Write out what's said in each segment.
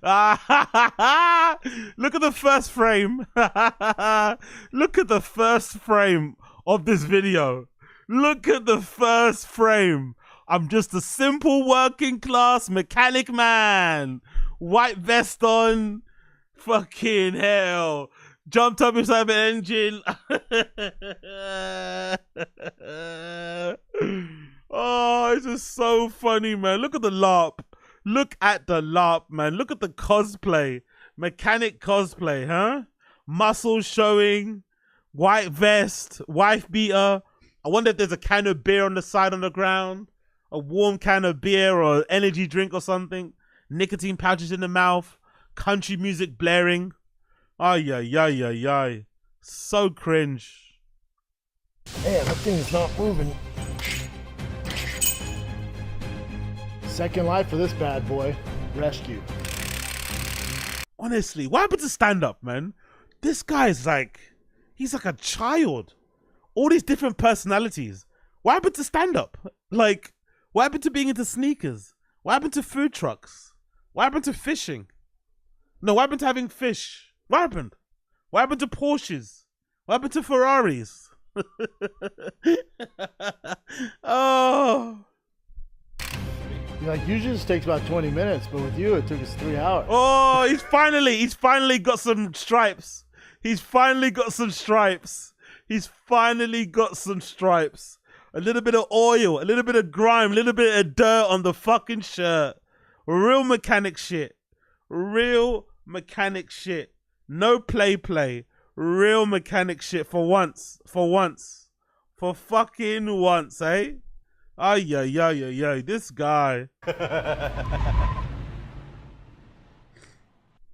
Look at the first frame. Look at the first frame of this video. Look at the first frame. I'm just a simple working class mechanic man. White vest on. Fucking hell. Jumped up inside an engine. Oh, it's just so funny, man. Look at the LARP. Look at the LARP, man. Look at the cosplay. Mechanic cosplay, huh? Muscles showing. White vest. Wife beater. I wonder if there's a can of beer on the side on the ground. A warm can of beer or energy drink or something. Nicotine pouches in the mouth. Country music blaring. Ay, ay, ay, ay, ay. So cringe. Man, that thing's not moving. Second life for this bad boy. Rescue. Honestly, what happened to stand up, man? This guy's like, he's like a child. All these different personalities. What happened to stand up? Like, what happened to being into sneakers? What happened to food trucks? What happened to fishing? No, what happened to having fish? What happened? What happened to Porsches? What happened to Ferraris? Oh. Like, usually this takes about 20 minutes, but with you, it took us 3 hours. Oh, he's finally got some stripes. He's finally got some stripes. He's finally got some stripes. A little bit of oil, a little bit of grime, a little bit of dirt on the fucking shirt. Real mechanic shit. Real mechanic shit. No play. Real mechanic shit for once. For once. For fucking once, eh? Ay, ay, ay, ay, ay. This guy.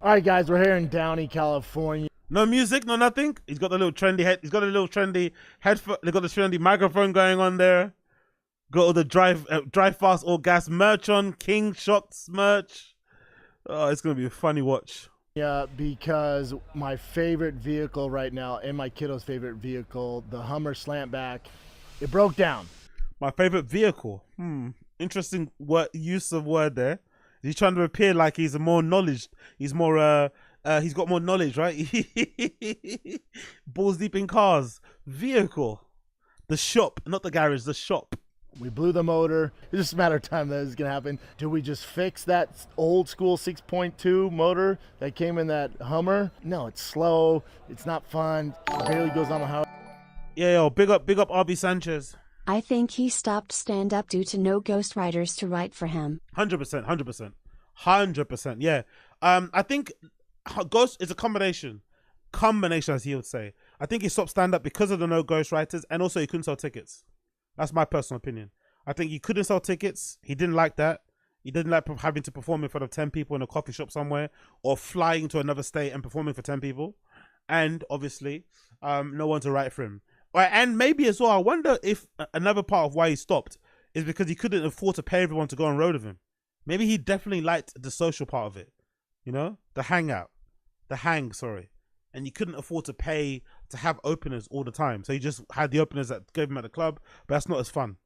All right, guys, we're here in Downey, California. No music, no nothing. He's got the little trendy head. He's got a little trendy headphone. They got the trendy microphone going on there. Got all the drive fast all gas merch on. King Shocks merch. Oh, it's gonna be a funny watch. Yeah, because my favorite vehicle right now, and my kiddo's favorite vehicle, the Hummer Slantback, it broke down. My favorite vehicle. Interesting use of word there. He's trying to appear like he's more knowledge. He's more he's got more knowledge, right? Balls deep in cars. Vehicle. The shop, not the garage, the shop. We blew the motor. It's just a matter of time that it's going to happen. Do we just fix that old school 6.2 motor that came in that Hummer? No, it's slow. It's not fun. It barely goes on the highway. Yeah, yo, big up RB Sanchez. I think he stopped stand-up due to no ghostwriters to write for him. 100%. 100%. Yeah. I think Ghost is a combination as he would say. I think he stopped stand-up because of the no ghostwriters, and also he couldn't sell tickets. That's my personal opinion. I think he couldn't sell tickets. He didn't like that. He didn't like having to perform in front of 10 people in a coffee shop somewhere, or flying to another state and performing for 10 people. And obviously, no one to write for him. And maybe as well, I wonder if another part of why he stopped is because he couldn't afford to pay everyone to go on road with him. Maybe he definitely liked the social part of it. You know? The hang. And he couldn't afford to pay to have openers all the time. So he just had the openers that gave him at the club, but that's not as fun.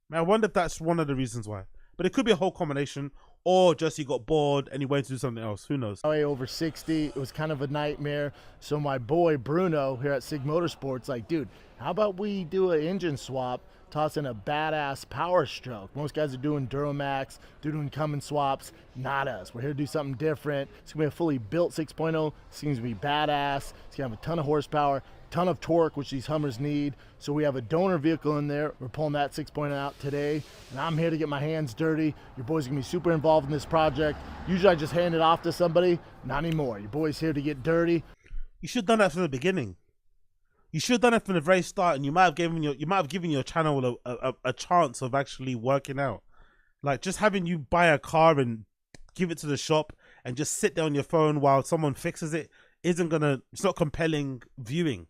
Man, I wonder if that's one of the reasons why. But it could be a whole combination, or just he got bored and he went to do something else. Who knows? Over 60, it was kind of a nightmare. So my boy Bruno here at Sig Motorsports, like, dude, how about we do an engine swap, toss in a badass Powerstroke? Most guys are doing Duramax, doing Cummins swaps. Not us. We're here to do something different. It's gonna be a fully built 6.0. Seems to be badass. It's gonna have a ton of horsepower, ton of torque, which these Hummers need. So we have a donor vehicle in there. We're pulling that 6.0 out today, and I'm here to get my hands dirty. Your boy's gonna be super involved in this project. Usually I just hand it off to somebody. Not anymore. Your boy's here to get dirty. You should have done that from the beginning. You should have done it from the very start, and you might have given your channel a chance of actually working out. Like, just having you buy a car and give it to the shop and just sit there on your phone while someone fixes it it's not compelling viewing.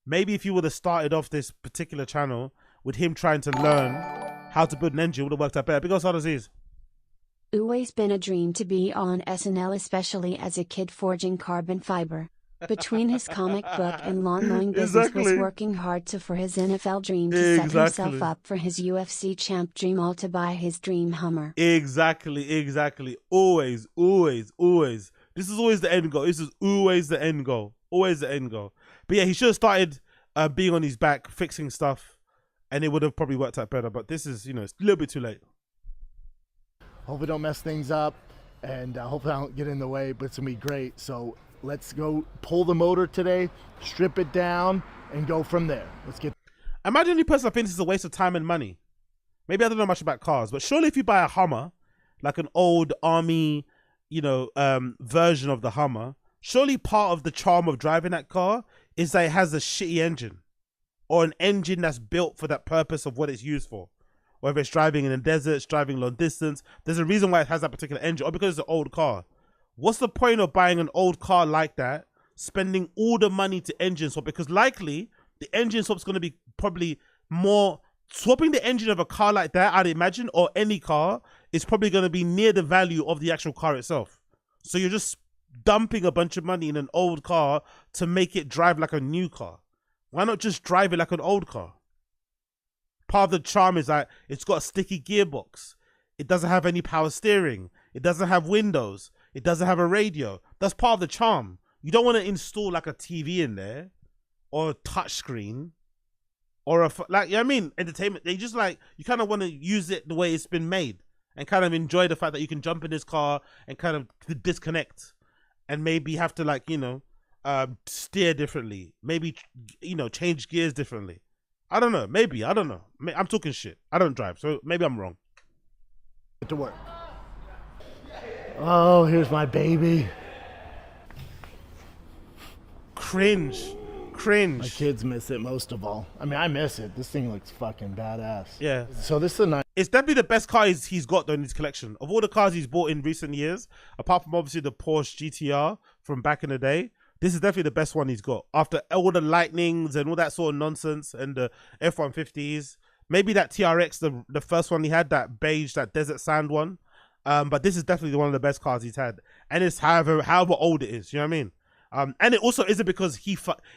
Maybe if you would have started off this particular channel with him trying to learn how to build an engine, it would have worked out better. Because how does he? Always been a dream to be on SNL, especially as a kid forging carbon fiber. Between his comic book and lawn mowing business was working hard for his NFL dream to set himself up for his UFC champ dream, all to buy his dream Hummer. Exactly. Always. This is always the end goal. This is always the end goal. Always the end goal. But yeah, he should have started being on his back, fixing stuff, and it would have probably worked out better. But this is, it's a little bit too late. Hopefully don't mess things up, and hopefully I don't get in the way, but it's going to be great. So let's go pull the motor today, strip it down, and go from there. Let's get... Imagine any person that thinks it's a waste of time and money. Maybe I don't know much about cars, but surely if you buy a Hummer, like an old army, version of the Hummer, surely part of the charm of driving that car is that it has a shitty engine, or an engine that's built for that purpose of what it's used for. Whether it's driving in the desert, it's driving long distance, there's a reason why it has that particular engine, or because it's an old car. What's the point of buying an old car like that, spending all the money to engine swap? Because likely the engine swap's going to be probably more, swapping the engine of a car like that, I'd imagine, or any car, is probably going to be near the value of the actual car itself. So you're just dumping a bunch of money in an old car to make it drive like a new car. Why not just drive it like an old car? Part of the charm is that it's got a sticky gearbox. It doesn't have any power steering. It doesn't have windows. It doesn't have a radio. That's part of the charm. You don't want to install like a TV in there, or a touch screen, or entertainment. They just you kind of want to use it the way it's been made, and kind of enjoy the fact that you can jump in this car and kind of disconnect, and maybe have to steer differently. Maybe, change gears differently. I don't know. Maybe. I don't know. I'm talking shit. I don't drive, so maybe I'm wrong. Get to work. Oh, here's my baby. Cringe. My kids miss it most of all. I mean, I miss it. This thing looks fucking badass. Yeah. So this is a nice... It's definitely the best car he's got though in his collection. Of all the cars he's bought in recent years, apart from obviously the Porsche GTR from back in the day, this is definitely the best one he's got. After all the Lightnings and all that sort of nonsense and the F-150s, maybe that TRX, the first one he had, that beige, that desert sand one. But this is definitely one of the best cars he's had. And it's however old it is, you know what I mean? And it also isn't because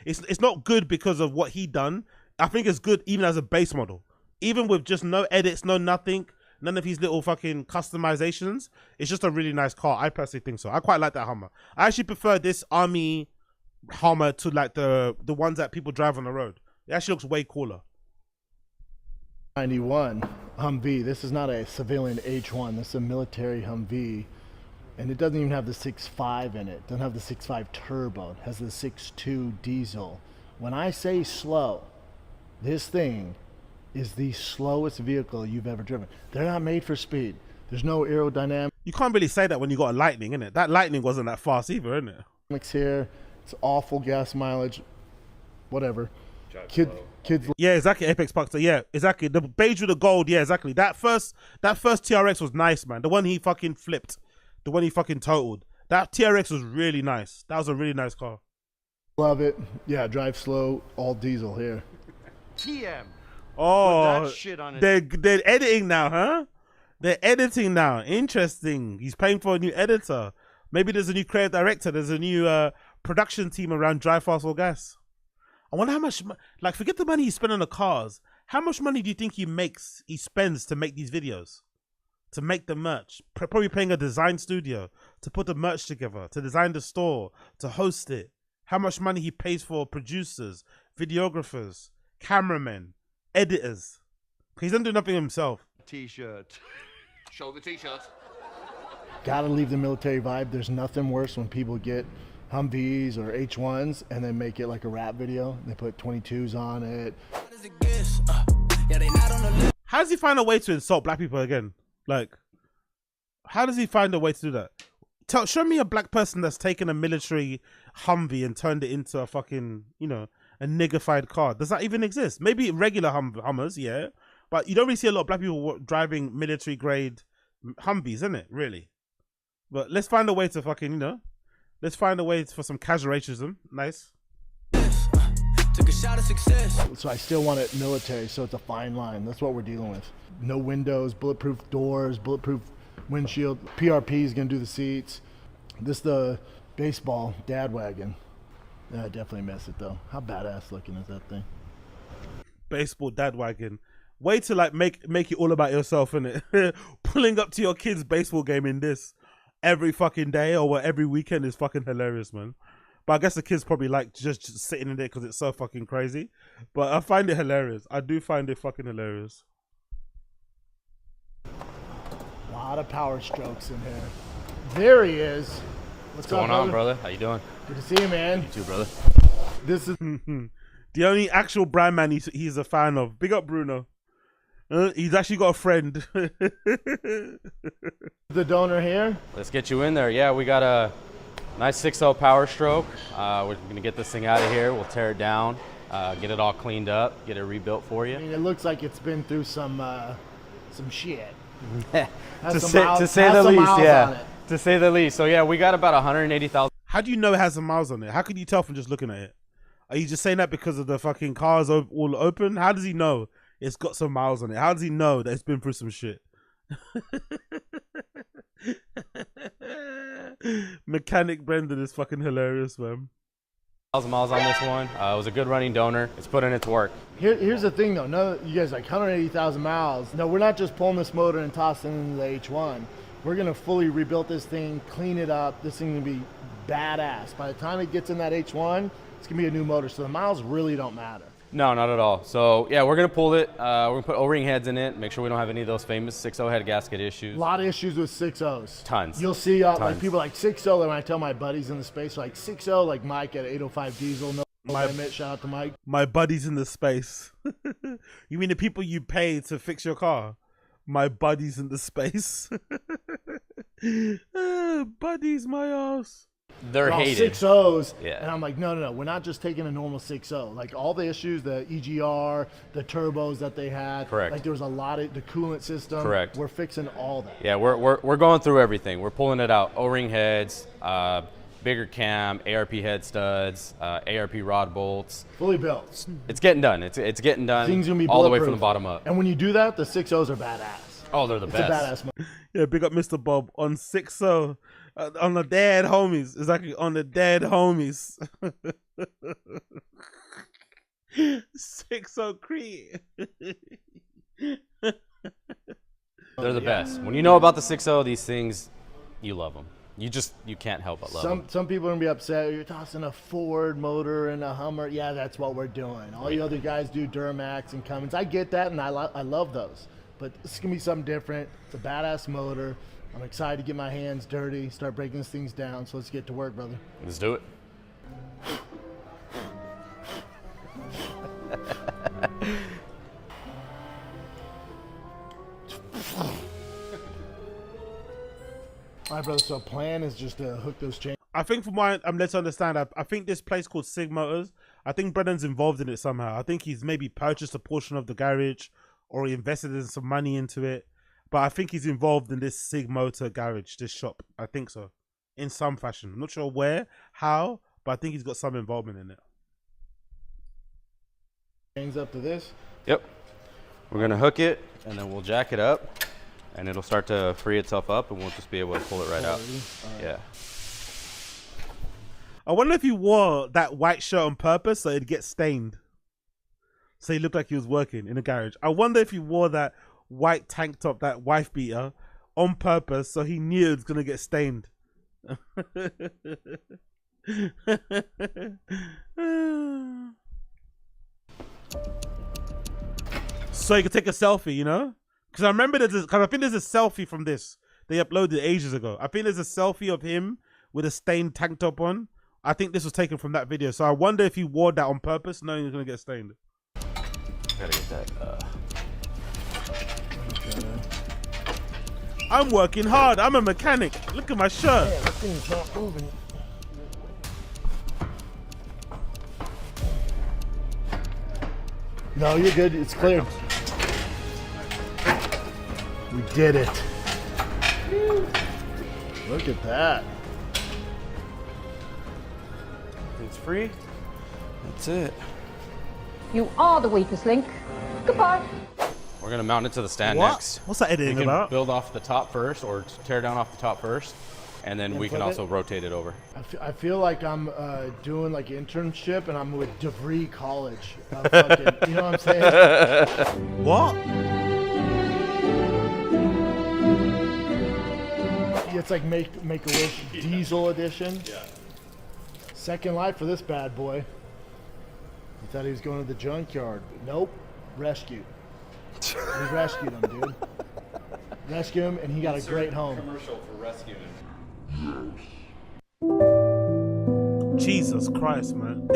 it's not good because of what he done. I think it's good even as a base model. Even with just no edits, no nothing, none of his little fucking customizations, it's just a really nice car. I personally think so. I quite like that Hummer. I actually prefer this army Hummer to the ones that people drive on the road. It actually looks way cooler. 91 Humvee. This is not a civilian H1. This is a military Humvee. And it doesn't even have the 6.5 in it. It doesn't have the 6.5 turbo. It has the 6.2 diesel. When I say slow, this thing is the slowest vehicle you've ever driven. They're not made for speed. There's no aerodynamics. You can't really say that when you got a Lightning, innit? That Lightning wasn't that fast either, innit? Here, it's awful gas mileage. Whatever. Kids. Yeah, exactly. Apex Park. Yeah, exactly. The beige with the gold. Yeah, exactly. That first TRX was nice, man. The one he fucking flipped. The one he fucking totaled. That TRX was really nice. That was a really nice car. Love it. Yeah, drive slow, all diesel here. TM. Oh, put that shit on it. They're editing now, huh? They're editing now. Interesting. He's paying for a new editor. Maybe there's a new creative director. There's a new production team around Drive Fast or Gas. I wonder how much, forget the money he spent on the cars. How much money do you think he spends to make these videos? To make the merch? Probably paying a design studio to put the merch together, to design the store, to host it. How much money he pays for producers, videographers, cameramen, editors. He doesn't do nothing himself. T-shirt. Show the t-shirt. Gotta leave the military vibe. There's nothing worse when people get Humvees or H1s and then make it like a rap video. They put 22s on it. How does he find a way to insult black people again? How does he find a way to do that? Show me a black person that's taken a military Humvee and turned it into a fucking, a niggified car. Does that even exist? Maybe regular Hummers, yeah. But you don't really see a lot of black people driving military grade Humvees, isn't it? Really. But let's find a way to fucking, let's find a way for some casual racism. Nice. Took a shot of success. So I still want it military, so it's a fine line. That's what we're dealing with. No windows, bulletproof doors, bulletproof windshield. PRP is gonna do the seats. This is the baseball dad wagon. Yeah, I definitely miss it though. How badass looking is that thing? Baseball dad wagon. Way to like make it all about yourself, innit? Pulling up to your kid's baseball game in this every fucking day or every weekend is fucking hilarious, man. But I guess the kids probably like just sitting in there because it's so fucking crazy. But I find it hilarious. I do find it fucking hilarious. A lot of power strokes in here. There he is. What's going on, brother? How you doing? Good to see you, man. You too, brother. This is the only actual brand man he's a fan of. Big up Bruno. He's actually got a friend. the donor here. Let's get you in there. Yeah, we got a nice 6.0 Powerstroke. We're gonna get this thing out of here. We'll tear it down, get it all cleaned up, get it rebuilt for you. I mean, it looks like it's been through some shit. To say the least, yeah. To say the least. So yeah, we got about 180,000. How do you know it has some miles on it? How can you tell from just looking at it? Are you just saying that because of the fucking cars all open? How does he know it's got some miles on it? How does he know that it's been through some shit? Mechanic Brendan is fucking hilarious, man. 1,000 miles on this one. It was a good running donor. It's put in its work. Here's the thing though. No, you guys like 180,000 miles. No, we're not just pulling this motor and tossing it into the H1. We're gonna fully rebuild this thing, clean it up. This thing gonna be badass. By the time it gets in that H1, it's gonna be a new motor. So the miles really don't matter. No, not at all. So yeah, we're gonna pull it. We're gonna put O-ring heads in it. Make sure we don't have any of those famous 6.0 head gasket issues. A lot of issues with 6.0s. Tons. You'll see like people like 6.0. When I tell my buddies in the space, like 6.0, like Mike at 805 Diesel. No limit. Shout out to Mike. My buddies in the space. You mean the people you pay to fix your car? My buddies in the space. Buddies, my ass. They're hated. 6.0s. Yeah. And I'm like, no. We're not just taking a normal 6.0. Like all the issues, the EGR, the turbos that they had. Correct. Like there was a lot of the coolant system. Correct. We're fixing all that. Yeah, we're going through everything. We're pulling it out. O-ring heads, bigger cam, ARP head studs, ARP rod bolts. Fully built. It's getting done. It's getting done. Things gonna be all the way from bulletproof. the bottom up. And when you do that, the 6.0s are badass. Oh, they're the It's best. a badass motor. Yeah, big up Mr. Bob on 6.0. On the dead homies. Exactly, on the dead homies. 6.0 Creed. They're the best. When you know about the 6.0, these things, you love them. You can't help but love them. Some people are gonna be upset. You're tossing a Ford motor and a Hummer. Yeah, that's what we're doing. All you other guys do Duramax and Cummins. I get that, and I love those. But this is gonna be something different. It's a badass motor. I'm excited to get my hands dirty, start breaking these things down. So let's get to work, brother. Let's do it. All right, brother. So plan is just to hook those chains. I think from what I'm led to understand, I think this place called Sig Motors, I think Brendan's involved in it somehow. I think he's maybe purchased a portion of the garage or he invested in some money into it. But I think he's involved in this Sig Motor garage, this shop. I think so. In some fashion. I'm not sure where, how, but I think he's got some involvement in it. Chains up to this. Yep. We're going to hook it, and then we'll jack it up, and it'll start to free itself up, and we'll just be able to pull it right out. Yeah. I wonder if he wore that white shirt on purpose so it'd get stained. So he looked like he was working in a garage. I wonder if he wore that white tank top, that wife beater, on purpose so he knew it was going to get stained. So you could take a selfie, you know? Because I remember because I think there's a selfie from this they uploaded ages ago. I think there's a selfie of him with a stained tank top on. I think this was taken from that video. So I wonder if he wore that on purpose knowing he was going to get stained. Gotta get that. I'm working hard. I'm a mechanic. Look at my shirt. Yeah, that thing's not moving. No, you're good. It's cleared. We did it. Look at that. It's free. That's it. You are the weakest link. Goodbye. We're going to mount it to the stand What? next. What's that editing We can about? build off the top first or tear down off the top first. and then And we can flip also rotate it over. I feel like I'm doing like an internship and I'm with DeVry College. Fucking, you know what I'm saying? What? It's like Make-A-Wish Diesel Edition. Yeah. Second life for this bad boy. He thought he was going to the junkyard. Nope. Rescued. We rescued him, dude. Rescued him, and he got a great home. Commercial for rescuing. Jesus Christ, man.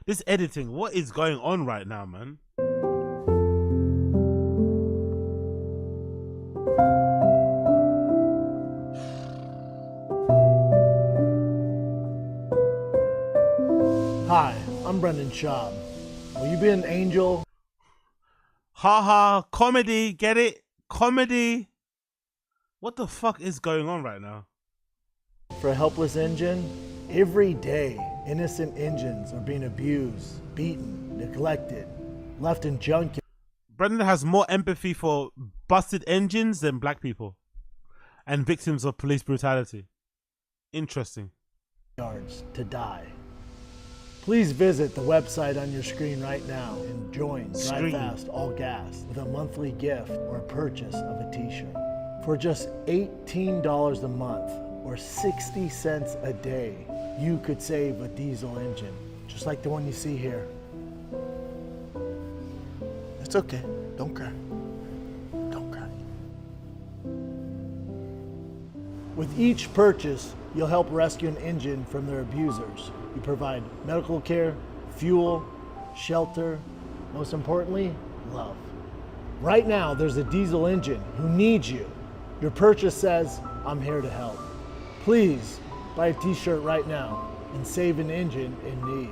This editing, what is going on right now, man? Hi, I'm Brendan Schaub. Will you be an angel? Haha, comedy, get it? Comedy. What the fuck is going on right now? For a helpless engine? Every day, innocent engines are being abused, beaten, neglected, left in junkyards Brendan has more empathy for busted engines than black people and victims of police brutality. Interesting. to die. Please visit the website on your screen right now and join Drive Fast All Gas with a monthly gift or a purchase of a t-shirt. For just $18 a month or 60 cents a day, you could save a diesel engine, just like the one you see here. It's okay, don't cry. Don't cry. With each purchase, you'll help rescue an engine from their abusers. You provide medical care, fuel, shelter, most importantly, love. Right now, there's a diesel engine who needs you. Your purchase says, I'm here to help. Please buy a t-shirt right now and save an engine in need.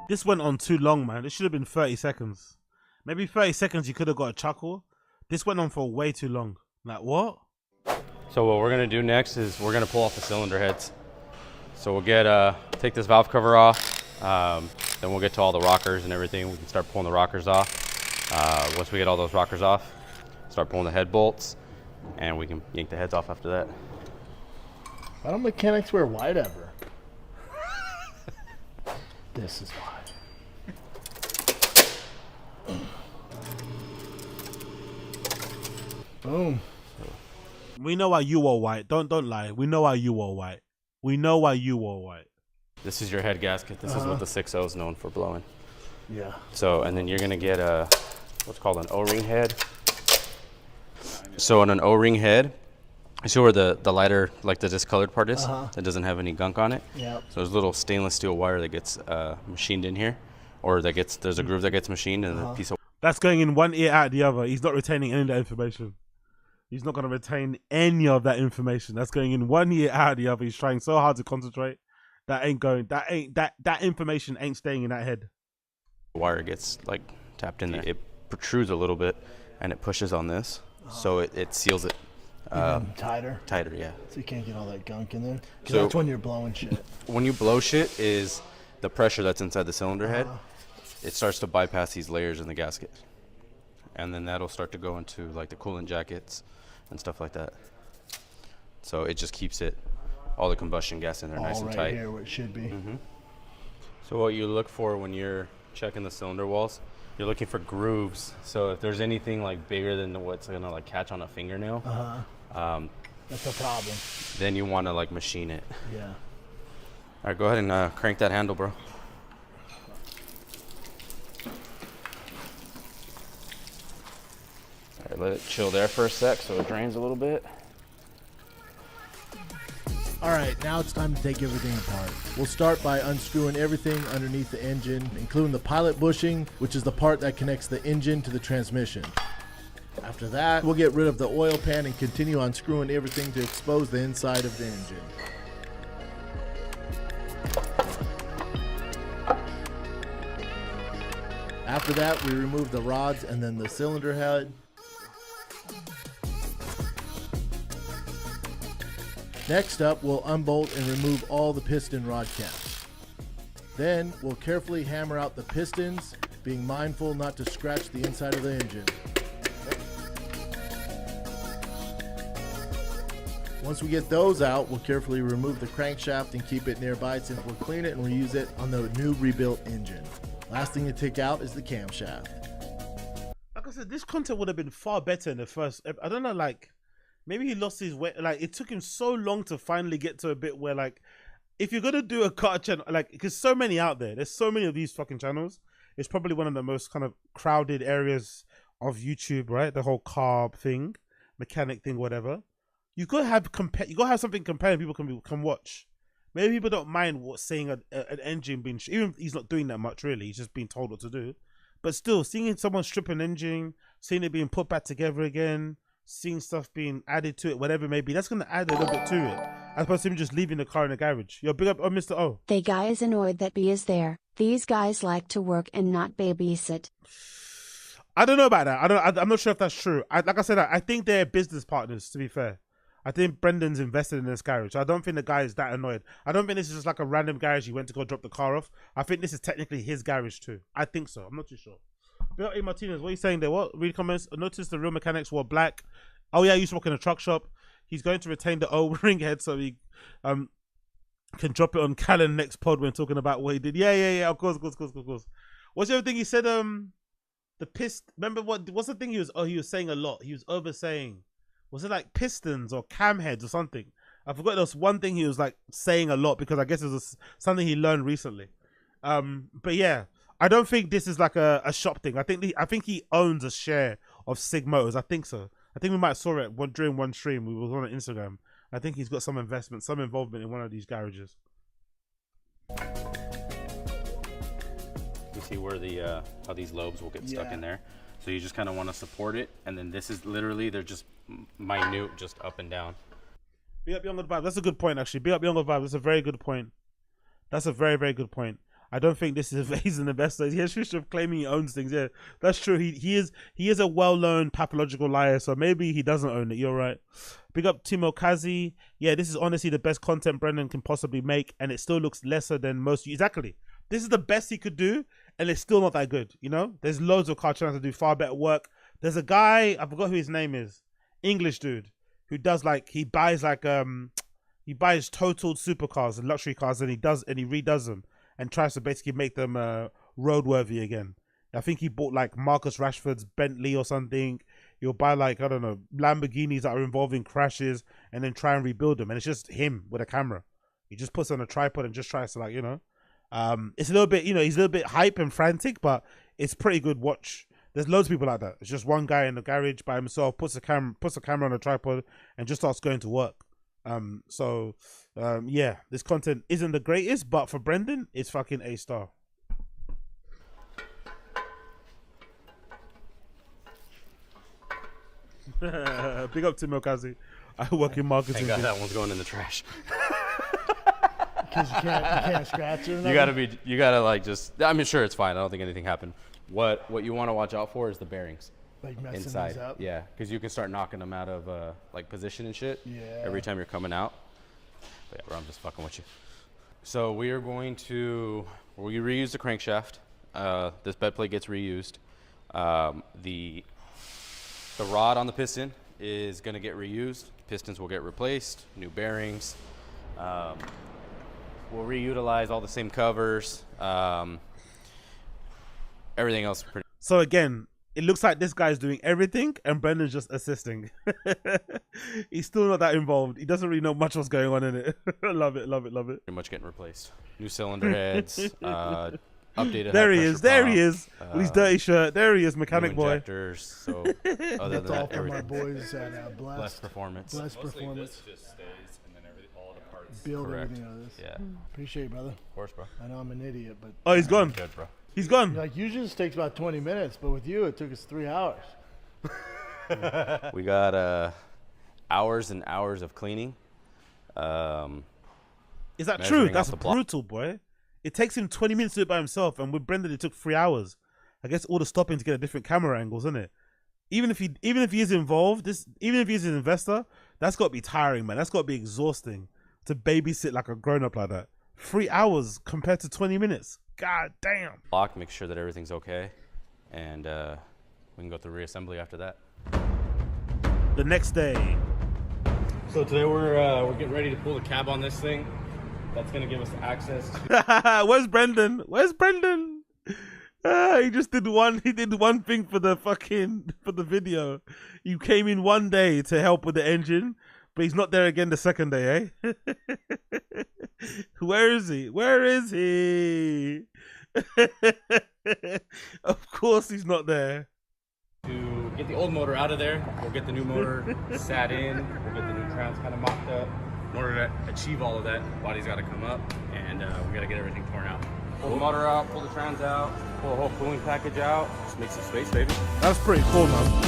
This went on too long, man. It should have been 30 seconds. Maybe 30 seconds you could have got a chuckle. This went on for way too long. Like, what? So what we're gonna do next is we're gonna pull off the cylinder heads. So we'll get take this valve cover off. Then we'll get to all the rockers and everything. We can start pulling the rockers off. Once we get all those rockers off, start pulling the head bolts, and we can yank the heads off after that. Why don't mechanics wear white ever? This is why. Boom. We know why you wore white. Don't lie. We know why you wore white. We know why you wore white. This is your head gasket. This is what the 6.0 is known for blowing. Yeah. So, and then you're gonna get a what's called an O-ring head. So on an O-ring head, you see where the lighter, like the discolored part is? That doesn't have any gunk on it. Yep. So there's a little stainless steel wire that gets machined in here, or there's a groove that gets machined, and a piece of. That's going in one ear out the other. He's not retaining any of that information. He's not going to retain any of that information. That's going in one ear out the other. He's trying so hard to concentrate. That information ain't staying in that head. The wire gets like tapped in there. It protrudes a little bit, and it pushes on this, so it seals it. Tighter? Tighter, yeah. So you can't get all that gunk in there? Because So- that's when you're blowing shit. When you blow shit is the pressure that's inside the cylinder head. It starts to bypass these layers in the gasket. And then that'll start to go into like the coolant jackets and stuff like that. So it just keeps all the combustion gas in there nice All and right tight. here where it should be. So what you look for when you're checking the cylinder walls, you're looking for grooves. So if there's anything like bigger than what's gonna like catch on a fingernail, That's a problem. then you wanna like machine it. Yeah. All right, go ahead and crank that handle, bro. All right, let it chill there for a sec so it drains a little bit. All right, now it's time to take everything apart. We'll start by unscrewing everything underneath the engine, including the pilot bushing, which is the part that connects the engine to the transmission. After that, we'll get rid of the oil pan and continue unscrewing everything to expose the inside of the engine. After that, we remove the rods and then the cylinder head. Next up, we'll unbolt and remove all the piston rod caps. Then, we'll carefully hammer out the pistons, being mindful not to scratch the inside of the engine. Once we get those out, we'll carefully remove the crankshaft and keep it nearby since we'll clean it and reuse it on the new rebuilt engine. Last thing to take out is the camshaft. Like I said, this content would have been far better in the first. I don't know, like maybe he lost his way. Like it took him so long to finally get to a bit where, like, if you're gonna do a car channel, like, because so many out there, there's so many of these fucking channels. It's probably one of the most kind of crowded areas of YouTube, right? The whole car thing, mechanic thing, whatever. You gotta have something compelling people can watch. Maybe people don't mind seeing an engine being, even if he's not doing that much really. He's just being told what to do. But still, seeing someone strip an engine, seeing it being put back together again, seeing stuff being added to it, whatever it may be, that's gonna add a little bit to it, as opposed to him just leaving the car in the garage. Yo, big up, oh, Mr. O. The guy is annoyed that B is there. These guys like to work and not babysit. I don't know about that. I'm not sure if that's true. Like I said, I think they're business partners. To be fair, I think Brendan's invested in this garage. I don't think the guy is that annoyed. I don't think this is just like a random garage he went to go drop the car off. I think this is technically his garage too. I think so. I'm not too sure. Bill A. Martinez, what are you saying there? What? Read comments. Notice the real mechanics wore black. Oh yeah, he used to work in a truck shop. He's going to retain the old ring head so he can drop it on Callan next pod when talking about what he did. Yeah. Of course. What's the other thing he said? The remember what's the thing he was saying a lot? He was oversaying. Was it like pistons or cam heads or something? I forgot. There was one thing he was like saying a lot because I guess it was something he learned recently. But yeah, I don't think this is like a shop thing. I think he owns a share of Sig Motors. I think so. I think we might saw it during one stream. We was on Instagram. I think he's got some investment, some involvement in one of these garages. You see where the how these lobes will get stuck in there. So you just kind of want to support it, and then this is literally, they're just minute, just up and down. Big up Younger Vibe. That's a good point, actually. Big up Younger Vibe. That's a very good point. That's a very, very good point. I don't think this is he's an investor. He's just claiming he owns things. Yeah, that's true. He is a well-known pathological liar, so maybe he doesn't own it. You're right. Big up Timo Kazi. Yeah, this is honestly the best content Brendan can possibly make, and it still looks lesser than most. Exactly. This is the best he could do, and it's still not that good. You know, there's loads of car channels that do far better work. There's a guy, I forgot who his name is, English dude, who does like, he buys totaled supercars and luxury cars, and he redoes them and tries to basically make them roadworthy again. I think he bought like Marcus Rashford's Bentley or something. He'll buy like, I don't know, Lamborghinis that are involved in crashes and then try and rebuild them. And it's just him with a camera. He just puts on a tripod and just tries to, like, you know, it's a little bit, you know, he's a little bit hype and frantic, but it's pretty good watch. There's loads of people like that. It's just one guy in the garage by himself, puts a camera on a tripod and just starts going to work. Yeah, this content isn't the greatest, but for Brendan, it's fucking A star. Big up Tim Okazi. I work in marketing. Thank God that one's going in the trash. Because you can't scratch it. You gotta like just. I mean, sure, it's fine. I don't think anything happened. What you want to watch out for is the bearings. Like messing inside. these up? Yeah, because you can start knocking them out of like position and shit. Yeah. Every time you're coming out. But yeah, bro, I'm just fucking with you. So we are going to reuse the crankshaft. This bed plate gets reused. The rod on the piston is going to get reused. Pistons will get replaced. New bearings. We'll reutilize all the same covers. Everything else. So again, it looks like this guy's doing everything and Brendan's just assisting. He's still not that involved. He doesn't really know much what's going on in it. Love it. Pretty much getting replaced. New cylinder heads. Updated. There he is. There he is. With his dirty shirt. There he is, mechanic boy. Injectors. So other than That's all that, from my everything. boys at Blessed Performance. Blessed Performance. This just stays, and then all the parts. Build correct. everything out of this. Yeah. Appreciate it, brother. Of course, bro. I know I'm an idiot, but Oh, he's gone. Good, bro. He's gone. like usually this takes about 20 minutes, but with you it took us 3 hours. We got hours and hours of cleaning. Is that true? measuring That's off the block. brutal, boy. It takes him 20 minutes to do it by himself, and with Brendan it took 3 hours. I guess all the stopping to get a different camera angles, isn't it? Even if he is involved, even if he's an investor, that's got to be tiring, man. That's got to be exhausting to babysit like a grown up like that. 3 hours compared to 20 minutes. God damn. Block, make sure that everything's okay, and we can go through reassembly after that. The next day, So today we're getting ready to pull the cab on this thing. That's gonna give us access to Where's Brendan? Where's Brendan? He just did one. He did one thing for the video. You came in one day to help with the engine, but he's not there again the second day, eh? Where is he? Where is he? Of course he's not there. to get the old motor out of there. We'll get the new motor sat in. We'll get the new trans kind of mocked up. In order to achieve all of that, the body's got to come up, and we got to get everything torn out. Pull the motor out, pull the trans out, pull the whole cooling package out. Just make some space, baby. That's pretty cool, man.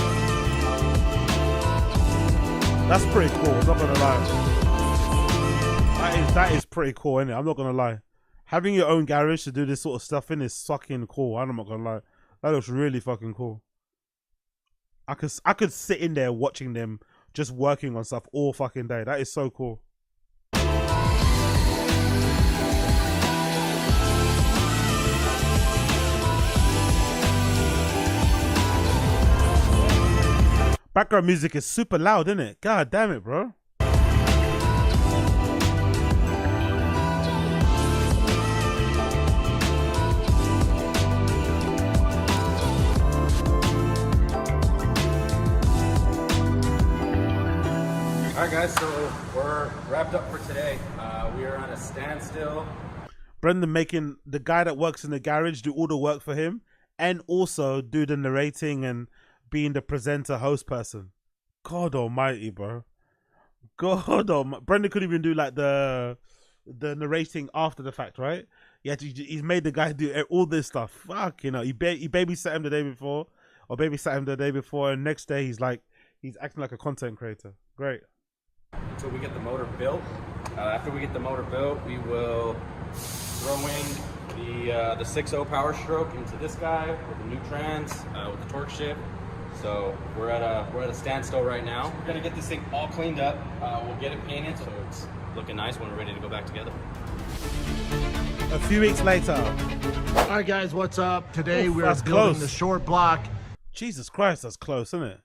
That's pretty cool. I'm not gonna lie. That is pretty cool, isn't it? I'm not gonna lie. Having your own garage to do this sort of stuff in is fucking cool. I'm not gonna lie. That looks really fucking cool. I could sit in there watching them just working on stuff all fucking day. That is so cool. Background music is super loud, isn't it? God damn it, bro. Alright guys, so we're wrapped up for today. We are on a standstill. Brendan making the guy that works in the garage do all the work for him and also do the narrating and being the presenter host person. God almighty, bro. God almighty. Brendan couldn't even do like the narrating after the fact, right? He's made the guy do all this stuff. Fuck, you know, he babysat him the day before, or babysat him the day before, and next day he's acting like a content creator. Great. Until we get the motor built. After we get the motor built, we will throw in the 6.0 Powerstroke into this guy with the new trans, with the torque shift. So we're at a standstill right now. We're gonna get this thing all cleaned up. We'll get it painted so it's looking nice when we're ready to go back together. A few weeks later. All right, guys, what's up? Today we're building close. the short block. Jesus Christ, that's close, isn't it?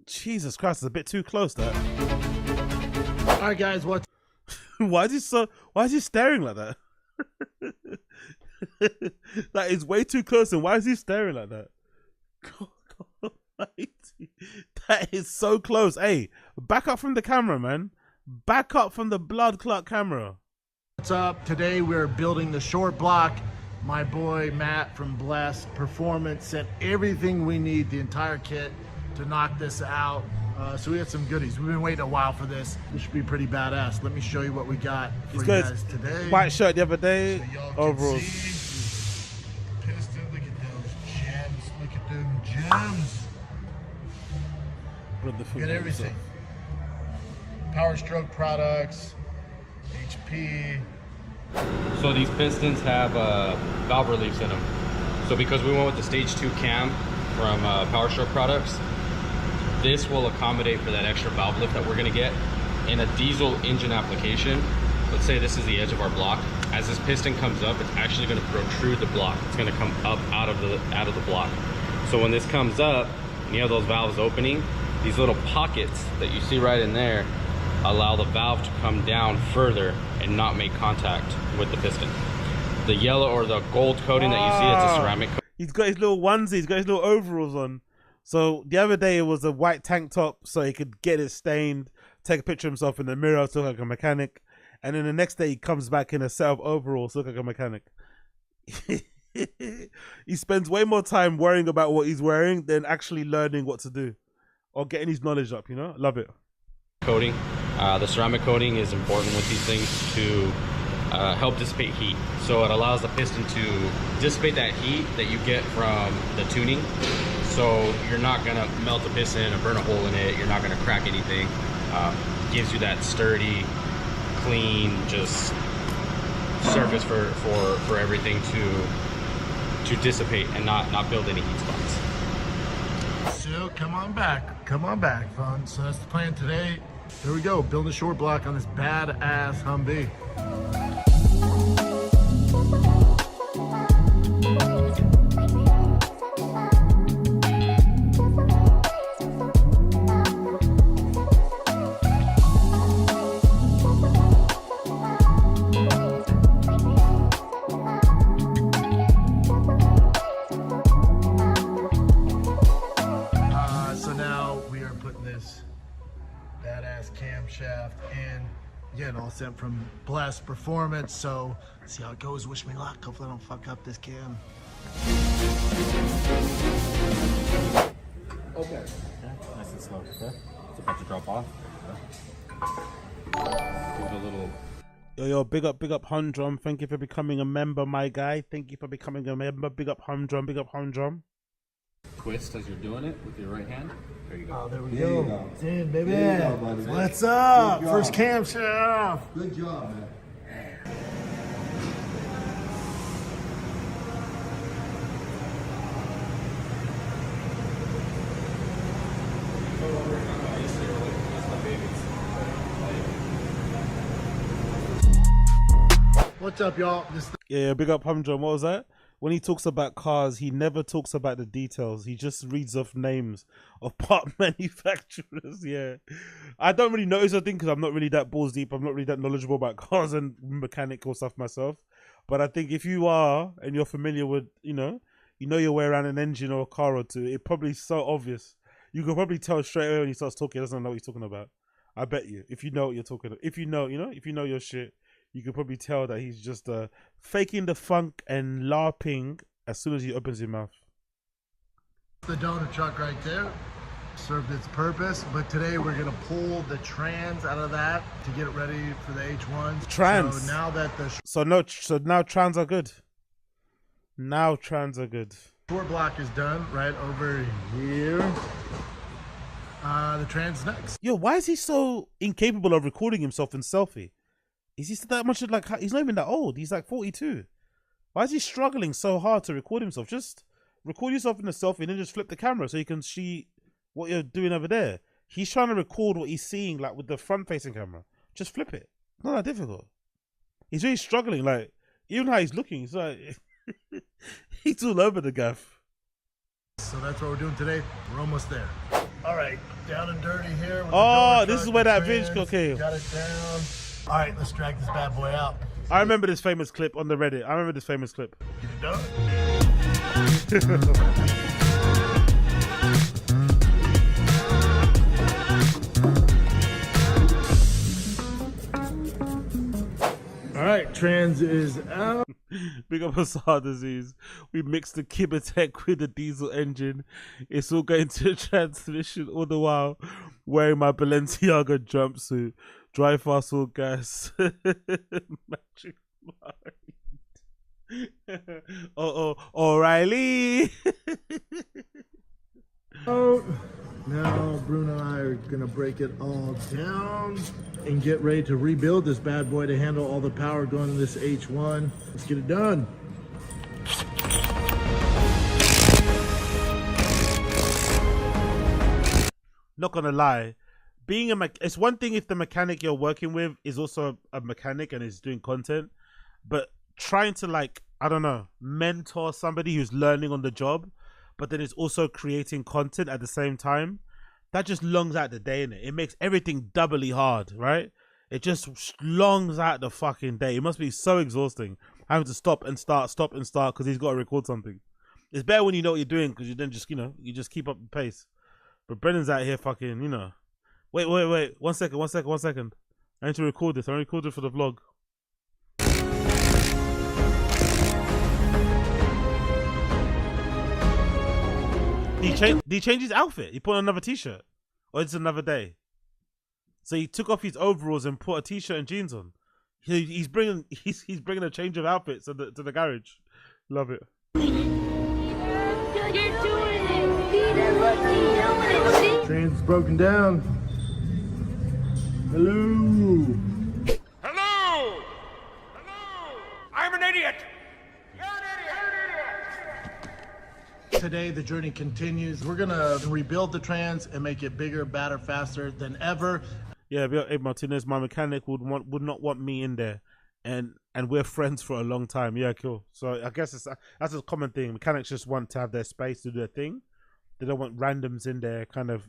Jesus Christ, it's a bit too close, that. All right, guys, what's Why is he staring like that? That is way too close, and why is he staring like that? God almighty. That is so close. Hey, back up from the camera, man. Back up from the blood clot camera. What's up? Today we're building the short block. My boy Matt from Blessed Performance sent everything we need, the entire kit, to knock this out. So we got some goodies. We've been waiting a while for this. This should be pretty badass. Let me show you what we got for you guys today. White shirt the other day. So Overalls. Piston, look at those gems. Look at them gems. We got everything. Powerstroke products, HP. So these pistons have valve reliefs in them. So because we went with the stage 2 cam from Powerstroke products, this will accommodate for that extra valve lift that we're gonna get in a diesel engine application. Let's say this is the edge of our block. As this piston comes up, it's actually gonna protrude the block. It's gonna come up out of the block. So when this comes up, and you have those valves opening, these little pockets that you see right in there allow the valve to come down further and not make contact with the piston. The yellow or the gold coating that you see, it's a ceramic coating. He's got his little onesie, he's got his little overalls on. So the other day it was a white tank top so he could get it stained, take a picture of himself in the mirror to look like a mechanic. And then the next day he comes back in a set of overalls to look like a mechanic. He spends way more time worrying about what he's wearing than actually learning what to do or getting his knowledge up, you know? Love it. Coating. The ceramic coating is important with these things to help dissipate heat. So it allows the piston to dissipate that heat that you get from the tuning. So you're not gonna melt the piston or burn a hole in it. You're not gonna crack anything. Gives you that sturdy, clean, just surface for everything to dissipate and not build any heat spots. So come on back, fun. So that's the plan today. Here we go, build a short block on this badass Humvee. shaft, and again, all sent from Blessed Performance. So see how it goes. Wish me luck. Hopefully I don't fuck up this cam. Okay. Nice and slow. Okay. It's about to drop off. Give it a little. Yo, big up Humdrum. Thank you for becoming a member, my guy. Thank you for becoming a member. Big up Humdrum. Twist as you're doing it with your right hand. There you go. Oh, there we go. It's in, baby. What's up? First cam chef. Good job, man. What's up, y'all? Yeah, big up Humdrum. What was that? When he talks about cars, he never talks about the details. He just reads off names of part manufacturers. Yeah. I don't really notice a thing because I'm not really that balls deep. I'm not really that knowledgeable about cars and mechanical stuff myself. But I think if you are and you're familiar with, you know your way around an engine or a car or two, it's probably so obvious. You can probably tell straight away when he starts talking, he doesn't know what he's talking about. I bet you. If you know what you're talking about. If you know your shit, you can probably tell that he's just faking the funk and LARPing as soon as he opens his mouth. The donor truck right there served its purpose, but today we're gonna pull the trans out of that to get it ready for the H1s. Trans. So now that the now trans are good. Now trans are good. short block is done, right over here. The trans next. Yo, why is he so incapable of recording himself in selfie? Is he that much like, he's not even that old. He's like 42. Why is he struggling so hard to record himself? Just record yourself in a selfie and then just flip the camera so you can see what you're doing over there. He's trying to record what he's seeing like with the front facing camera. Just flip it. Not that difficult. He's really struggling. Like, even how he's looking, it's like, he's all over the gaff. So that's what we're doing today. We're almost there. All right, down and dirty here. With Oh, the this is where that bitch, okay. Got it down. All right, let's drag this bad boy out. I remember this famous clip on the Reddit. Get it done. All right, trans is out. Big up Assad disease. We mixed the TFATK with the diesel engine. It's all going to transmission all the while wearing my Balenciaga jumpsuit. Dry fast all gas. Magic mind. O'Reilly. Oh, now Bruno and I are gonna break it all down and get ready to rebuild this bad boy to handle all the power going to this H1. Let's get it done. Not gonna lie, being it's one thing if the mechanic you're working with is also a mechanic and is doing content, but trying to, like, I don't know, mentor somebody who's learning on the job, but then it's also creating content at the same time, that just longs out the day, innit? It makes everything doubly hard, right? It just longs out the fucking day. It must be so exhausting having to stop and start because he's got to record something. It's better when you know what you're doing because you then just, you just keep up the pace. But Brennan's out here fucking, Wait. 1 second. I need to record this. I record it for the vlog. Did he change his outfit? He put on another t-shirt? Or it's another day? So he took off his overalls and put a t-shirt and jeans on. He's bringing a change of outfits to the garage. Love it. You're doing it, Peter. Look, you're doing it. Train's broken down. Hello. Hello! I'm an idiot! Today the journey continues. We're gonna rebuild the trans and make it bigger, badder, faster than ever. Yeah, Abe Martinez, my mechanic would not want me in there, and we're friends for a long time. Yeah, cool. So I guess that's a common thing. Mechanics just want to have their space to do their thing. They don't want randoms in there, kind of,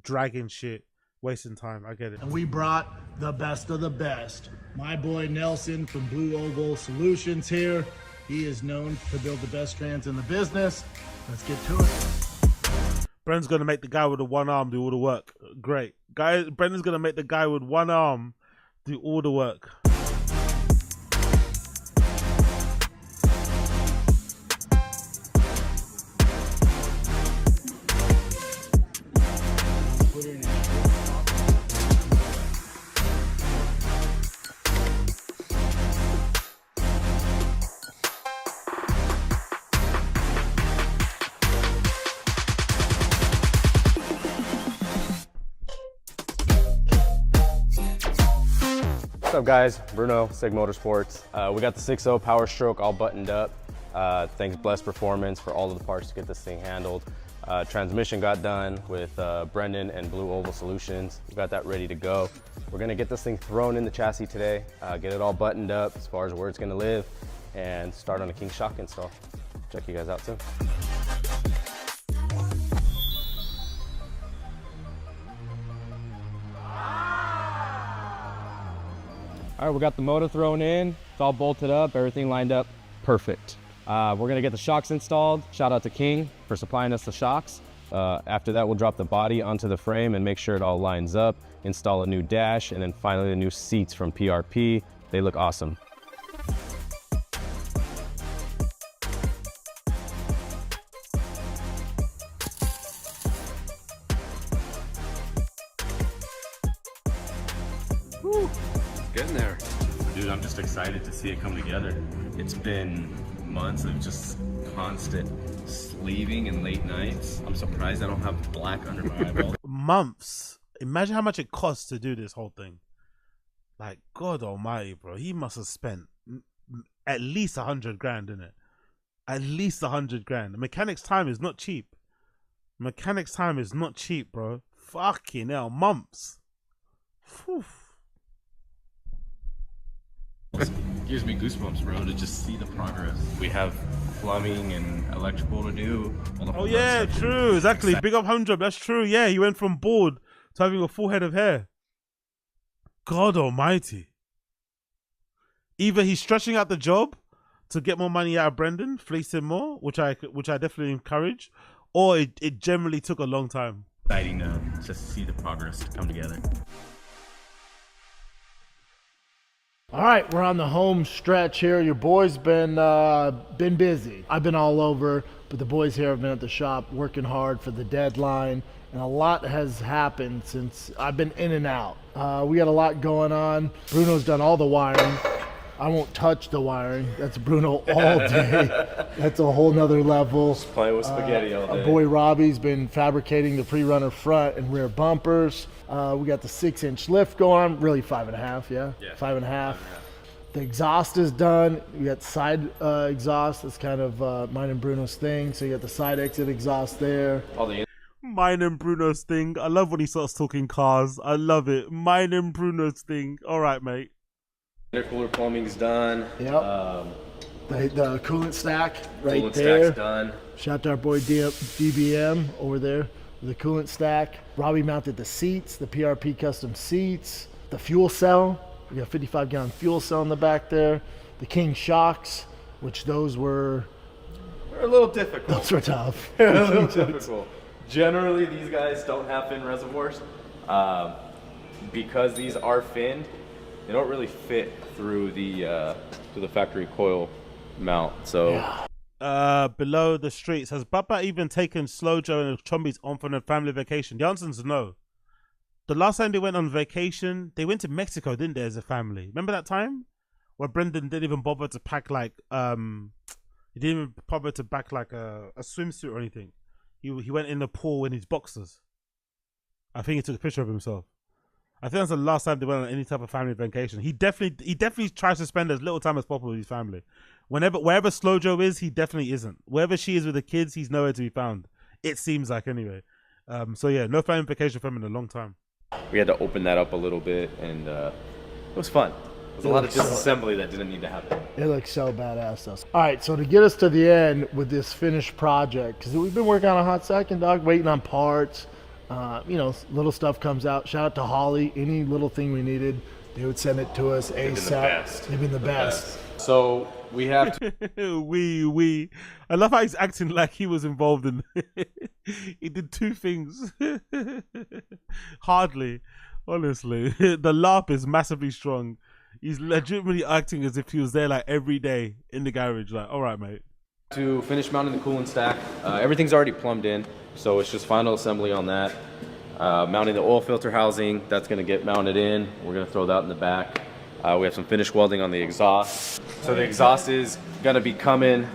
dragging shit, wasting time. I get it. And we brought the best of the best. My boy Nelson from Blue Oval Solutions here. He is known to build the best trans in the business. Let's get to it. Brendan's gonna make the guy with the one arm do all the work. Great. Brendan's gonna make the guy with one arm do all the work. What's up guys, Bruno, Sig Motorsports. We got the 6.0 Powerstroke all buttoned up. Thanks Bless Performance for all of the parts to get this thing handled. Transmission got done with Brendan and Blue Oval Solutions. We got that ready to go. We're gonna get this thing thrown in the chassis today, get it all buttoned up as far as where it's gonna live, and start on a King shock install. Check you guys out soon. All right, we got the motor thrown in. It's all bolted up, everything lined up perfect. We're gonna get the shocks installed. Shout out to King for supplying us the shocks. After that, we'll drop the body onto the frame and make sure it all lines up, install a new dash, and then finally the new seats from PRP. They look awesome. Woo. Getting there. Dude, I'm just excited to see it come together. It's been months of just constant sleeving and late nights. I'm surprised I don't have black under my eyeballs. Months. Imagine how much it costs to do this whole thing. Like, God almighty, bro. He must have spent at least 100 grand in it. At least 100 grand. The mechanic's time is not cheap. Mechanic's time is not cheap, bro. Fucking hell, months. Whew. Gives me goosebumps, bro, to just see the progress. We have plumbing and electrical to do. Oh yeah, true, exactly. Big up Humvee, that's true. Yeah, he went from bald to having a full head of hair. God almighty. Either he's stretching out the job to get more money out of Brendan, fleece him more, which I definitely encourage, or it generally took a long time. Exciting to just see the progress come together. All right, we're on the home stretch here. Your boy's been busy. I've been all over, but the boys here have been at the shop working hard for the deadline, and a lot has happened since I've been in and out. We got a lot going on. Bruno's done all the wiring. I won't touch the wiring. That's Bruno all day. That's a whole nother level. Just playing with spaghetti all day. Our boy Robbie's been fabricating the pre-runner front and rear bumpers. We got the 6-inch lift going on, really 5.5, yeah? 5.5. The exhaust is done. We got side exhaust. That's kind of mine and Bruno's thing. So you got the side exit exhaust there. Mine and Bruno's thing. I love when he starts talking cars. I love it. Mine and Bruno's thing. All right, mate. Intercooler plumbing's done. Yep. The coolant stack right coolant there. Stack's done. Shout out to our boy DBM over there with the coolant stack. Robbie mounted the seats, the PRP custom seats, the fuel cell. We got a 55-gallon fuel cell in the back there. The King shocks, which those were a little difficult. Those were tough. A little difficult. Generally, these guys don't have fin reservoirs. Because these are finned, they don't really fit through the factory coil mount. So below the streets, has Baba even taken Slow Joe and the Chombies on for a family vacation? The answer is no. The last time they went on vacation, they went to Mexico, didn't they, as a family? Remember that time where Brendan didn't even bother to pack like he didn't even bother to pack like a swimsuit or anything. He went in the pool in his boxers. I think he took a picture of himself. I think that's the last time they went on any type of family vacation. He definitely tries to spend as little time as possible with his family. Wherever Slow Joe is, he definitely isn't. Wherever she is with the kids, he's nowhere to be found. It seems like anyway. So yeah, no family vacation for him in a long time. We had to open that up a little bit, and it was fun. There was a lot of disassembly that didn't need to happen. It looks so badass, though. All right, so to get us to the end with this finished project, because we've been working on a hot second, dog, waiting on parts. Little stuff comes out. Shout out to Holly. Any little thing we needed, they would send it to us ASAP. They've been the best. They've been the best. So we have to. we. I love how he's acting like he was involved in. He did two things. Hardly, honestly. The laugh is massively strong. He's legitimately acting as if he was there like every day in the garage. Like, all right, mate. To finish mounting the coolant stack, everything's already plumbed in, so it's just final assembly on that. Mounting the oil filter housing, that's going to get mounted in. We're going to throw that in the back. We have some finish welding on the exhaust. So the exhaust is going to be coming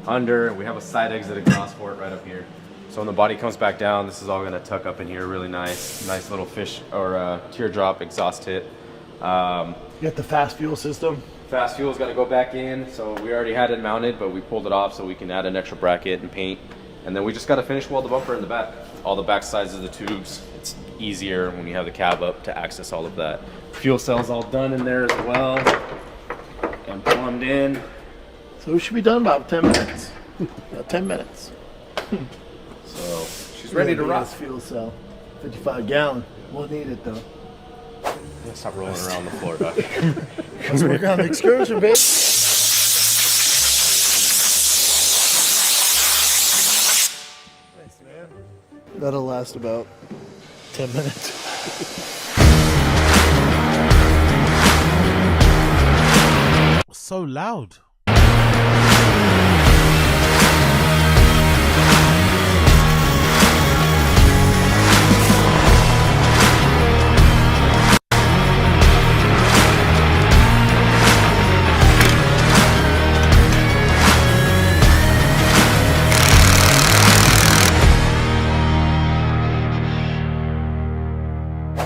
under. We have a side exit exhaust for it right up here. So when the body comes back down, this is all going to tuck up in here really nice. Nice little fish or teardrop exhaust hit. You got the fast fuel system? Fast fuel is going to go back in, so we already had it mounted, but we pulled it off so we can add an extra bracket and paint. And then we just got to finish weld the bumper in the back. All the back sides of the tubes. It's easier when you have the cab up to access all of that. Fuel cell's all done in there as well and plumbed in. So we should be done about 10 minutes. About 10 minutes. So she's ready to rock. Fuel cell, 55 gallon. We'll need it though. Stop rolling around the floor, Doc. Let's work on the excursion, babe. Nice, man. That'll last about 10 minutes. So loud.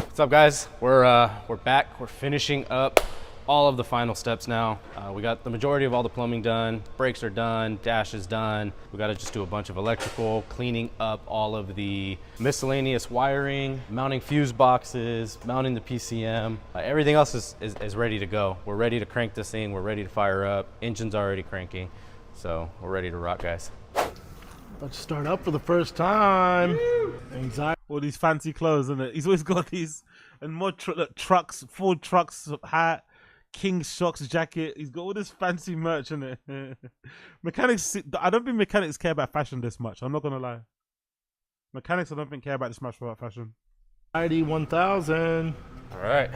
What's up, guys? We're back. We're finishing up all of the final steps now. We got the majority of all the plumbing done. Brakes are done. Dash is done. We got to just do a bunch of electrical, cleaning up all of the miscellaneous wiring, mounting fuse boxes, mounting the PCM. Everything else is ready to go. We're ready to crank this thing. We're ready to fire up. Engine's already cranking, so we're ready to rock, guys. About to start up for the first time. Anxiety. All these fancy clothes, isn't it? He's always got these and more trucks, Ford trucks, hat, King Shocks jacket. He's got all this fancy merch in it. Mechanics, I don't think mechanics care about fashion this much. I'm not gonna lie. Mechanics, I don't think care about this much about fashion. ID 1000. All right,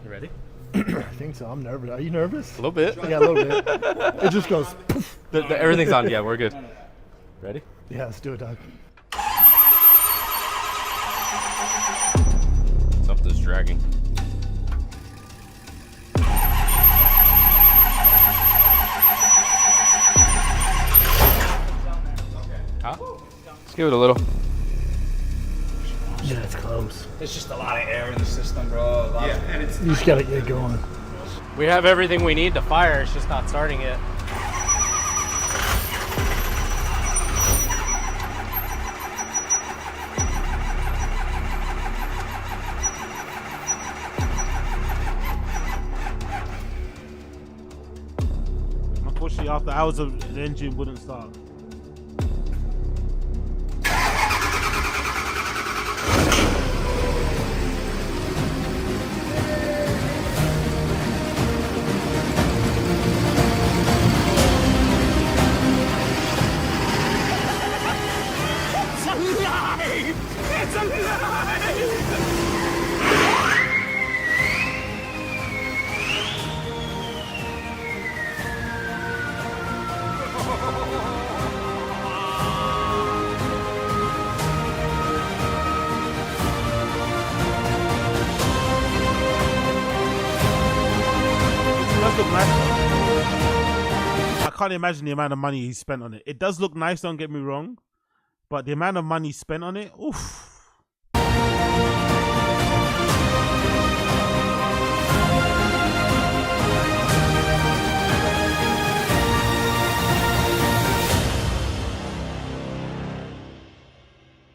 you ready? I think so. I'm nervous. Are you nervous? A little bit. Yeah, a little bit. It just goes. Poof. Everything's on. Yeah, we're good. Ready? Yeah, let's do it, Doug. Something's dragging. Huh? Let's give it a little. Yeah, it's close. There's just a lot of air in the system, bro. Yeah, and it's. You just gotta get going. We have everything we need to fire. It's just not starting yet. Unfortunately, after hours of the engine wouldn't start. It's alive! Look nice. I can't imagine the amount of money he spent on it. It does look nice, don't get me wrong, but the amount of money spent on it, oof.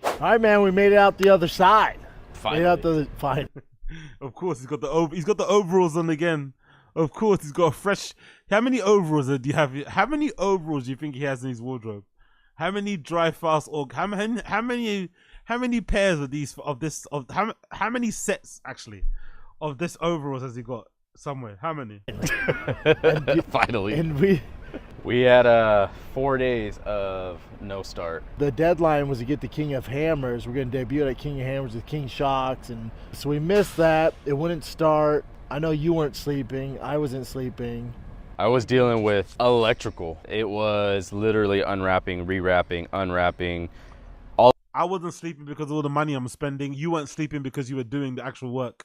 All right, man, we made it out the other side. Finally. Made it out the fine. Of course, he's got the overalls on again. Of course, he's got a fresh. How many overalls do you have? How many overalls do you think he has in his wardrobe? How many dry fast or how many pairs of these how many sets actually of this overalls has he got? somewhere. How many? Finally. And we had 4 days of no start. the deadline was to get the King of Hammers. We're going to debut at King of Hammers with King Shocks. And so we missed that. It wouldn't start. I know you weren't sleeping. I wasn't sleeping. I was dealing with electrical. It was literally unwrapping, rewrapping, unwrapping. I wasn't sleeping because of all the money I'm spending. You weren't sleeping because you were doing the actual work.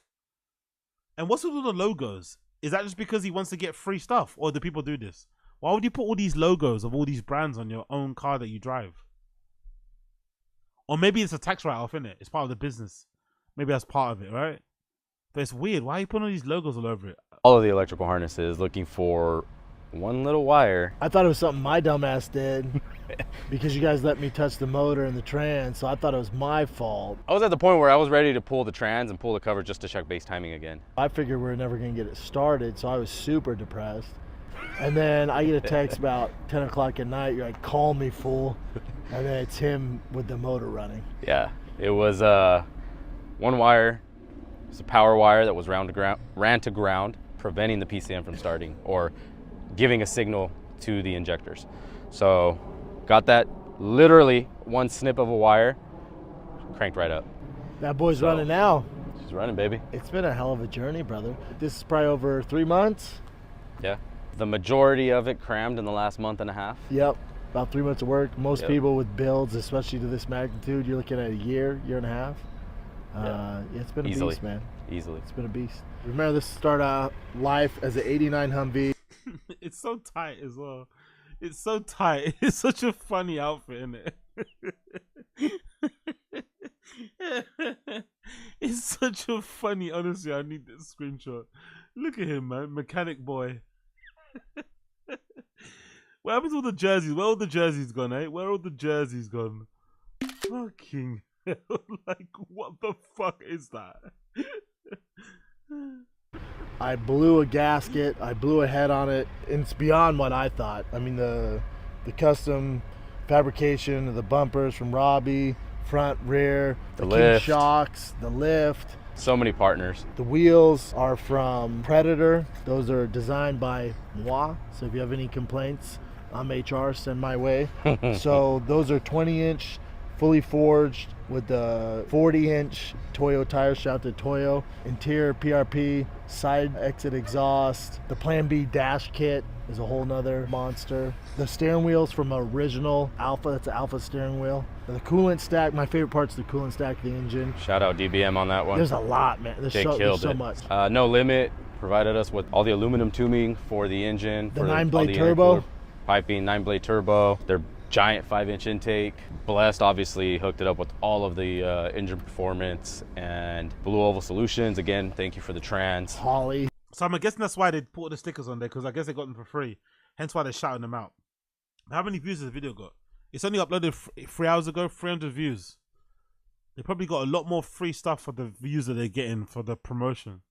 And what's with all the logos? Is that just because he wants to get free stuff? Or do people do this? Why would you put all these logos of all these brands on your own car that you drive? Or maybe it's a tax write-off, isn't it? It's part of the business. Maybe that's part of it, right? But it's weird. Why are you putting all these logos all over it? All of the electrical harnesses looking for one little wire. I thought it was something my dumbass did because you guys let me touch the motor and the trans, so I thought it was my fault. I was at the point where I was ready to pull the trans and pull the cover just to check base timing again. I figured we were never going to get it started, so I was super depressed. And then I get a text about 10 o'clock at night. You're like, call me, fool. And then it's him with the motor running. Yeah, it was one wire. It's a power wire that was ran to ground, preventing the PCM from starting or giving a signal to the injectors. So got that literally one snip of a wire, cranked right up. That boy's running now. She's running, baby. It's been a hell of a journey, brother. This is probably over 3 months. Yeah. The majority of it crammed in the last month and a half. Yep. About 3 months of work. Most people with builds, especially to this magnitude, you're looking at a year and a half. Yeah, it's been a beast, man. Easily. It's been a beast. Remember, this started out life as an 89 Humvee. It's so tight as well. It's so tight. It's such a funny outfit, isn't it? It's such a funny, honestly, I need this screenshot. Look at him, man. Mechanic boy. What happens to all the jerseys? Where are all the jerseys gone, eh? Where are all the jerseys gone? Fucking hell. Like, what the fuck is that? I blew a gasket. I blew a head on it. And it's beyond what I thought. I mean, the custom fabrication of the bumpers from Robbie, front, rear, the King Shocks, the lift. So many partners. The wheels are from Predator. Those are designed by moi. So if you have any complaints, I'm HR, send my way. So those are 20-inch, fully forged with the 40-inch Toyo tires. Shout out to Toyo. Interior PRP, side exit exhaust. The Plan B dash kit is a whole nother monster. The steering wheel's from original Alpha. That's an Alpha steering wheel. The coolant stack, my favorite part's the coolant stack of the engine. Shout out DBM on that one. There's a lot, man. There's so much. No Limit provided us with all the aluminum tubing for the engine. The 9-blade turbo. Piping, 9-blade turbo. Their giant 5-inch intake. Blessed obviously hooked it up with all of the engine performance and Blue Oval Solutions. Again, thank you for the trans. Holly. So I'm guessing that's why they put the stickers on there, because I guess they got them for free. Hence why they're shouting them out. How many views has the video got? It's only uploaded 3 hours ago, 300 views. They probably got a lot more free stuff for the views that they're getting for the promotion.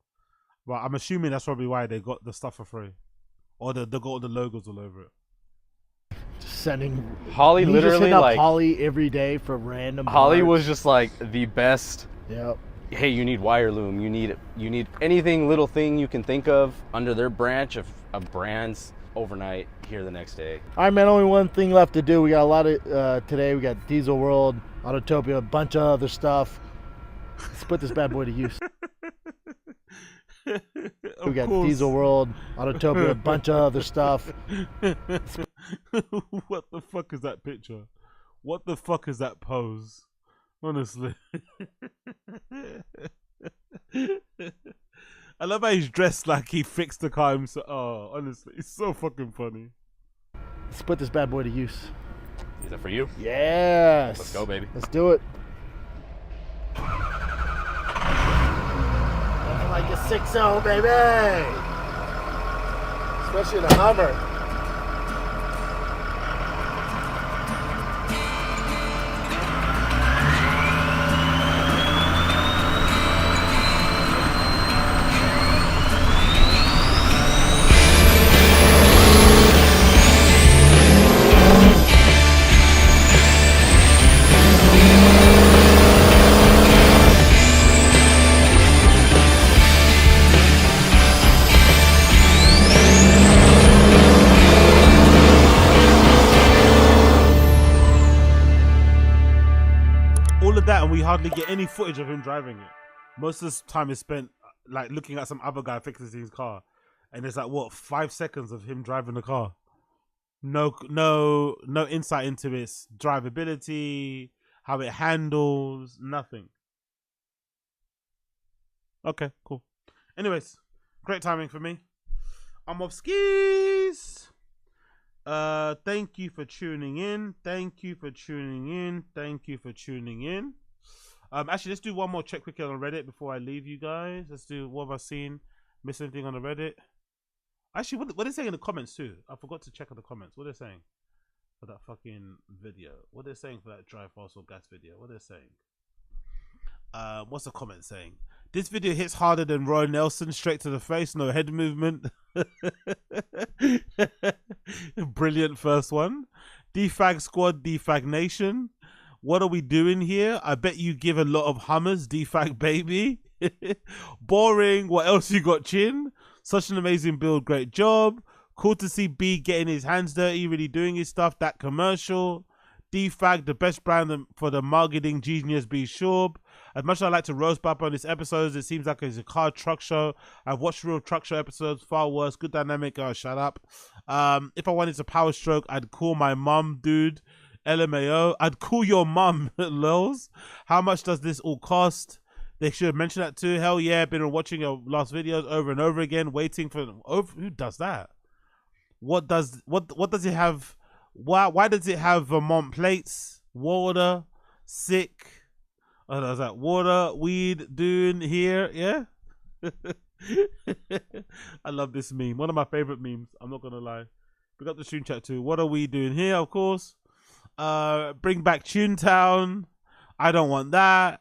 But I'm assuming that's probably why they got the stuff for free. Or they got all the logos all over it. Just sending Holly literally just like Holly every day for random Holly parts. was just like the best. Yep. Hey, you need wire loom, you need anything, little thing you can think of under their branch of brands. Overnight, here the next day. All right, man, only one thing left to do. We got a lot of today. We got Diesel World, Autotopia, a bunch of other stuff. Let's put this bad boy to use. We got Diesel World, Autotopia, a bunch of other stuff. What the fuck is that picture? What the fuck is that pose? Honestly. I love how he's dressed like he fixed the car himself. Oh, honestly, it's so fucking funny. Let's put this bad boy to use. Is that for you? Yes. Let's go, baby. Let's do it. Nothing like a 6.0, baby. Especially the Hummer. we hardly get any footage of him driving it. Most of the time is spent like looking at some other guy fixing his car, and it's like what 5 seconds of him driving the car. No insight into its drivability, how it handles, nothing. Okay, cool. Anyways, great timing for me. I'm off skis. Thank you for tuning in. Thank you for tuning in. Thank you for tuning in. Actually, let's do one more check quickly on Reddit before I leave you guys. Let's do what have I seen? Miss anything on the Reddit? Actually, what are they saying in the comments too? I forgot to check on the comments. What are they saying for that fucking video? What are they saying for that dry fossil gas video? What are they saying? What's the comment saying? This video hits harder than Roy Nelson, straight to the face, no head movement. Brilliant first one. Defag squad, defag nation. What are we doing here? I bet you give a lot of Hummers, defag baby. Boring. What else you got, Chin? Such an amazing build, great job. Cool to see B getting his hands dirty, really doing his stuff. That commercial. Defag, the best brand for the marketing genius, be sure. As much as I like to roast Papa on this episode, it seems like it's a car truck show. I've watched real truck show episodes, far worse. Good dynamic, shut up. If I wanted to Powerstroke, I'd call my mum, dude. LMAO. I'd call your mum, lols. How much does this all cost? They should have mentioned that too. Hell yeah, been watching your last videos over and over again, waiting for who does that? What does it have? Why does it have Vermont plates? Water, sick. Oh, that's that water, weed, doing here, yeah. I love this meme. One of my favorite memes. I'm not gonna lie. Pick up the Tune Chat too. What are we doing here? Of course. Bring back Toontown. I don't want that.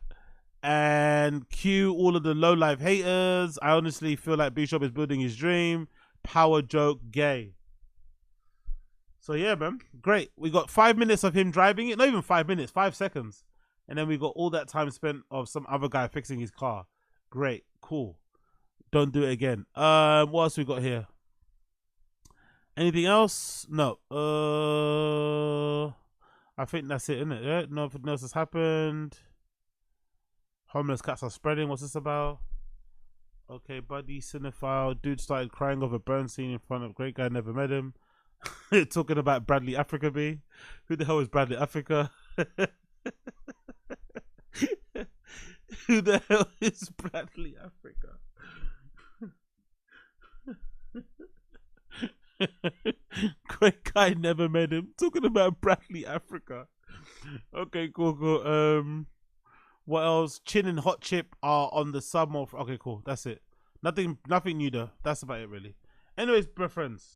And cue all of the low life haters. I honestly feel like Bishop is building his dream. Power joke gay. So yeah, man, great. We got 5 minutes of him driving it. Not even 5 minutes, 5 seconds. And then we got all that time spent of some other guy fixing his car. Great, cool. Don't do it again. What else we got here? Anything else? No. I think that's it, isn't it? Yeah? Nothing else has happened. Homeless cats are spreading. What's this about? Okay, buddy, cinephile. Dude started crying over burn scene in front of great guy, never met him. Talking about Bradley Africa B. Who the hell is Bradley Africa? Who the hell is Bradley Africa? Great guy, never met him. Talking about Bradley Africa. Okay, cool. What else? Chin and Hot Chip are on the sub more. Okay, cool. That's it. Nothing new though. That's about it really. Anyways, my friends.